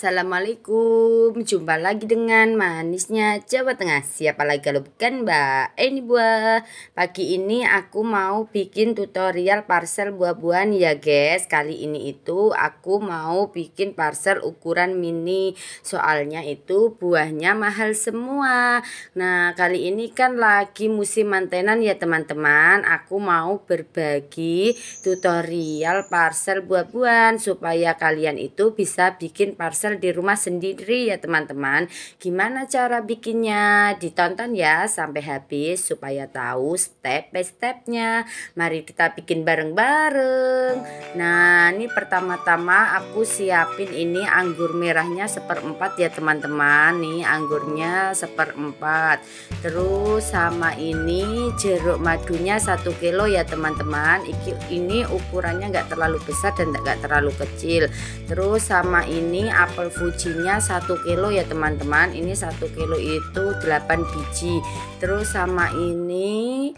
Assalamualaikum, jumpa lagi dengan manisnya Jawa Tengah. Siapa lagi kalau bukan Mbak Eni Buah. Pagi ini aku mau bikin tutorial parcel buah-buahan ya guys. Kali ini itu aku mau bikin parcel ukuran mini. Soalnya itu buahnya mahal semua. Nah kali ini kan lagi musim mantenan ya teman-teman. Aku mau berbagi tutorial parcel buah-buahan supaya kalian itu bisa bikin parcel di rumah sendiri ya teman-teman. Gimana cara bikinnya? Ditonton ya sampai habis supaya tahu step by stepnya. Mari kita bikin bareng-bareng. Nah ini pertama-tama aku siapin ini anggur merahnya 1/4 ya teman-teman. Nih anggurnya 1/4. Terus sama ini jeruk madunya 1 kilo ya teman-teman. Ini ukurannya enggak terlalu besar dan enggak terlalu kecil. Terus sama ini apel fujinya 1 kilo ya teman-teman. Ini 1 kilo itu 8 biji. Terus sama ini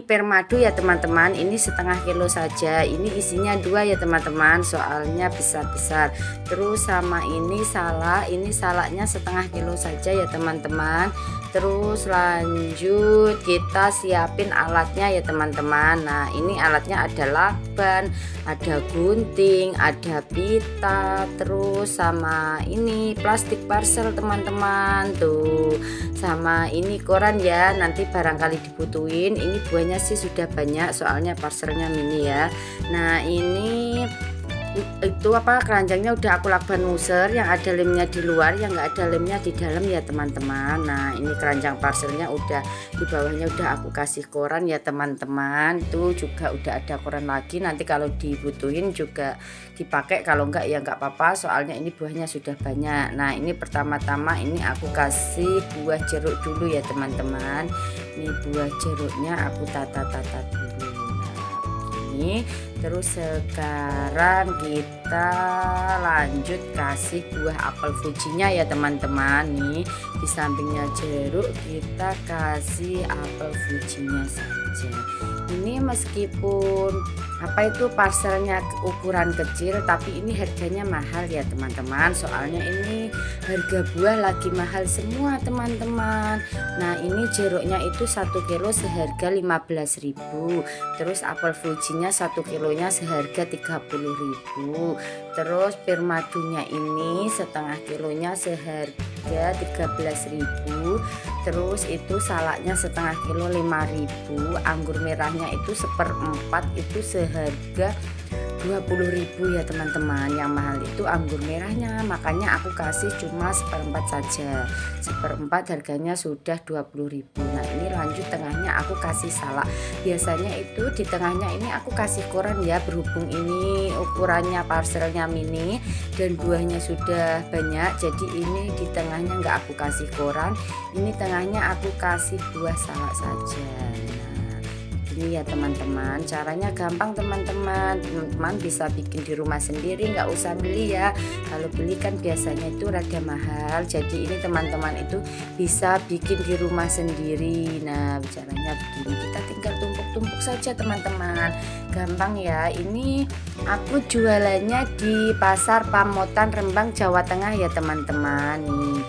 permadu ya teman-teman. Ini setengah kilo saja. Ini isinya 2 ya teman-teman. Soalnya besar-besar. Terus sama ini salaknya setengah kilo saja ya teman-teman. Terus lanjut kita siapin alatnya ya teman-teman. Nah ini alatnya ada lakban, ada gunting, ada pita, terus sama ini plastik parcel teman-teman tuh, sama ini koran ya, nanti barangkali dibutuhin. Ini buahnya sih sudah banyak soalnya parcelnya mini ya. Nah ini itu keranjangnya udah aku lakban muser, yang ada lemnya di luar, yang nggak ada lemnya di dalam ya teman-teman. Nah ini keranjang parcelnya udah di bawahnya udah aku kasih koran ya teman-teman. Itu juga udah ada koran lagi, nanti kalau dibutuhin juga dipakai, kalau enggak ya nggak apa-apa soalnya ini buahnya sudah banyak. Nah ini pertama-tama ini aku kasih buah jeruk dulu ya teman-teman. Ini buah jeruknya aku tata-tata dulu. Nah begini. Terus sekarang kita lanjut kasih buah apel fujinya ya teman-teman. Nih di sampingnya jeruk kita kasih apel fujinya saja. Ini meskipun parcelnya ukuran kecil, tapi ini harganya mahal ya teman-teman. Soalnya ini harga buah lagi mahal semua teman-teman. Nah ini jeruknya itu 1 kilo seharga 15.000. Terus apel fujinya 1 kilonya seharga 30.000. Terus permadunya ini setengah kilonya seharga 13.000. Terus itu salaknya setengah kilo 5.000. Anggur merahnya itu 1/4 itu seharga 20.000 ya teman-teman. Yang mahal itu anggur merahnya, makanya aku kasih cuma 1/4 saja. 1/4 harganya sudah 20.000. Nah ini lanjut tengahnya aku kasih salak. Biasanya itu di tengahnya ini aku kasih koran ya, berhubung ini ukurannya parcelnya mini dan buahnya sudah banyak, jadi ini di tengahnya nggak aku kasih koran. Ini tengahnya aku kasih buah salak saja. Ini ya teman-teman, caranya gampang teman-teman bisa bikin di rumah sendiri, nggak usah beli ya. Kalau beli kan biasanya itu rada mahal, jadi ini teman-teman itu bisa bikin di rumah sendiri. Nah caranya begini, kita tinggal tumpuk-tumpuk saja teman-teman, gampang ya. Ini aku jualannya di pasar Pamotan, Rembang, Jawa Tengah ya teman-teman. Nih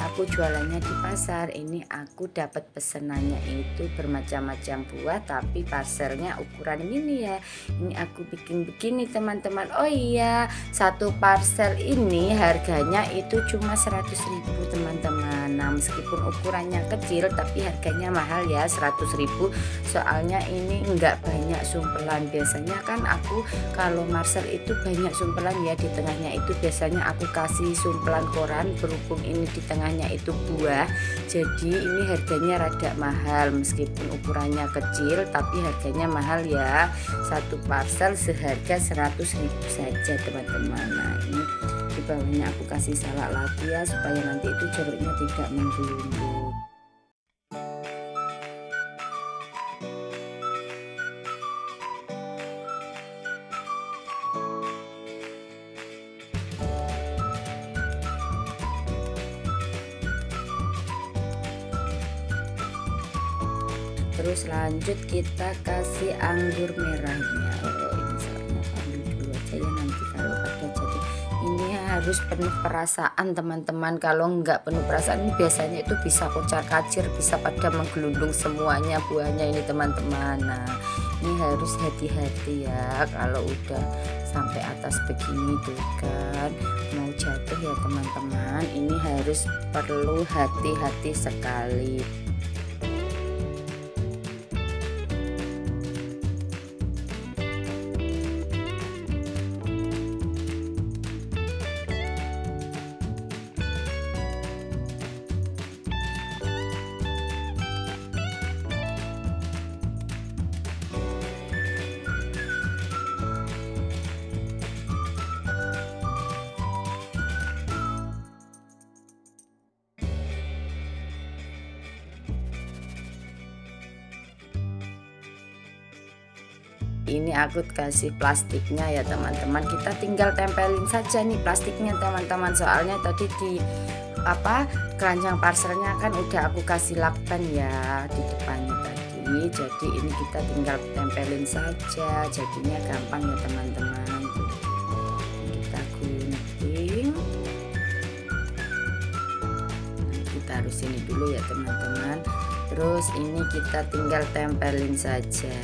aku jualannya di pasar. Ini aku dapat pesenannya itu bermacam-macam buah, tapi parcelnya ukuran mini ya. Ini aku bikin begini teman-teman. Oh iya, satu parcel ini harganya itu cuma 100.000 teman-teman. Nah meskipun ukurannya kecil tapi harganya mahal ya, 100.000. Soalnya ini enggak banyak sumpelan. Biasanya kan aku kalau parcel itu banyak sumpelan ya, di tengahnya itu biasanya aku kasih sumpelan koran. Berhubung ini di tengahnya itu buah, jadi ini harganya rada mahal. Meskipun ukurannya kecil tapi harganya mahal ya. Satu parcel seharga 100.000 saja teman-teman. Nah ini di bawahnya aku kasih salak lagi ya, supaya nanti itu jeruknya tidak menggelembung. Terus lanjut kita kasih anggur merahnya. Oh ini soalnya ambil dulu aja ya, nanti kalau ada jadi ini harus penuh perasaan teman-teman. Kalau nggak penuh perasaan biasanya itu bisa kocar-kacir, bisa pada menggelundung semuanya buahnya ini teman-teman. Nah ini harus hati-hati ya kalau udah sampai atas begini tuh kan mau jatuh ya teman-teman. Ini harus perlu hati-hati sekali. Ini aku kasih plastiknya ya teman-teman, kita tinggal tempelin saja nih plastiknya teman-teman. Soalnya tadi di keranjang parselnya kan udah aku kasih lakban ya di depannya tadi, jadi ini kita tinggal tempelin saja, jadinya gampang ya teman-teman. Kita gunting, nah, kita harus ini dulu ya teman-teman, terus ini kita tinggal tempelin saja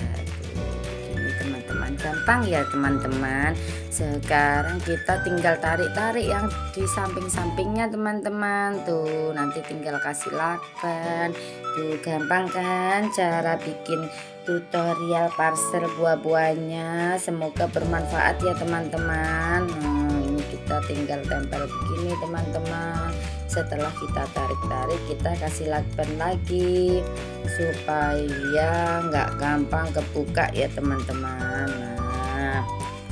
teman-teman, gampang ya teman-teman. Sekarang kita tinggal tarik-tarik yang di samping-sampingnya teman-teman, tuh nanti tinggal kasih lakban. Tuh gampang kan cara bikin tutorial parcel buah-buahnya. Semoga bermanfaat ya teman-teman. Nah ini kita tinggal tempel begini teman-teman. Setelah kita tarik-tarik kita kasih lakban lagi supaya nggak gampang kebuka ya teman-teman. Nah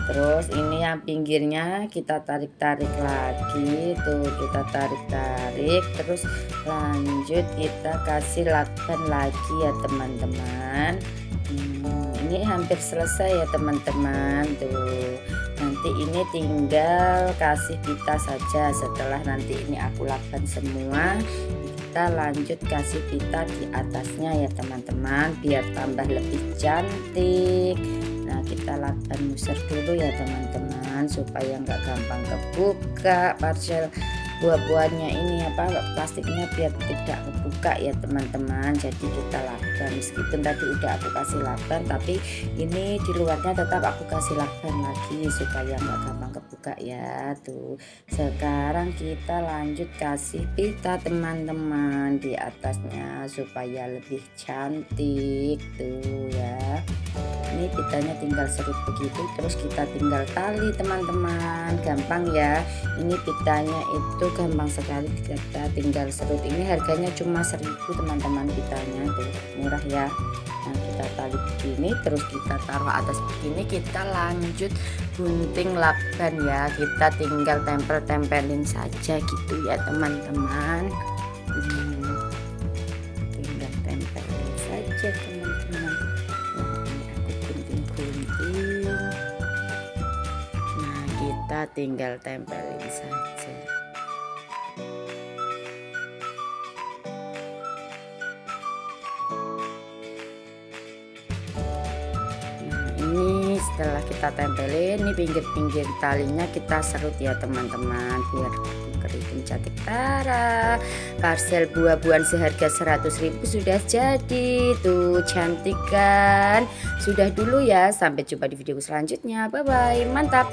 terus ini yang pinggirnya kita tarik-tarik lagi, tuh kita tarik-tarik, terus lanjut kita kasih lakban lagi ya teman-teman. Ini hampir selesai ya teman-teman. Tuh nanti ini tinggal kasih pita saja. Setelah nanti ini aku lakban semua, kita lanjut kasih pita di atasnya ya teman-teman biar tambah lebih cantik. Nah kita lakban muser dulu ya teman-teman supaya nggak gampang kebuka parcel buah-buahnya ini plastiknya biar tidak kebuka ya teman-teman. Jadi kita lakban meskipun tadi udah aku kasih lakban, tapi ini di luarnya tetap aku kasih lakban lagi supaya nggak gampang kebuka ya. Tuh sekarang kita lanjut kasih pita teman-teman di atasnya supaya lebih cantik tuh ya. Ini pitanya tinggal serut begitu, terus kita tinggal tali teman-teman, gampang ya. Ini pitanya itu gampang sekali, kita tinggal serut. Ini harganya cuma 1000 teman-teman, pitanya tuh murah ya. Nah kita tali begini, terus kita taruh atas begini, kita lanjut gunting lakban ya. Kita tinggal tempel-tempelin saja gitu ya teman-teman. Tinggal tempelin saja teman-teman. Nah kita tinggal tempelin saja. Nah ini setelah kita tempelin, ini pinggir-pinggir talinya kita serut ya teman-teman biar keriting cantik. Tara, parcel buah-buahan seharga 100.000 sudah jadi. Tuh cantik kan. Sudah dulu ya, sampai jumpa di video selanjutnya. Bye bye, mantap.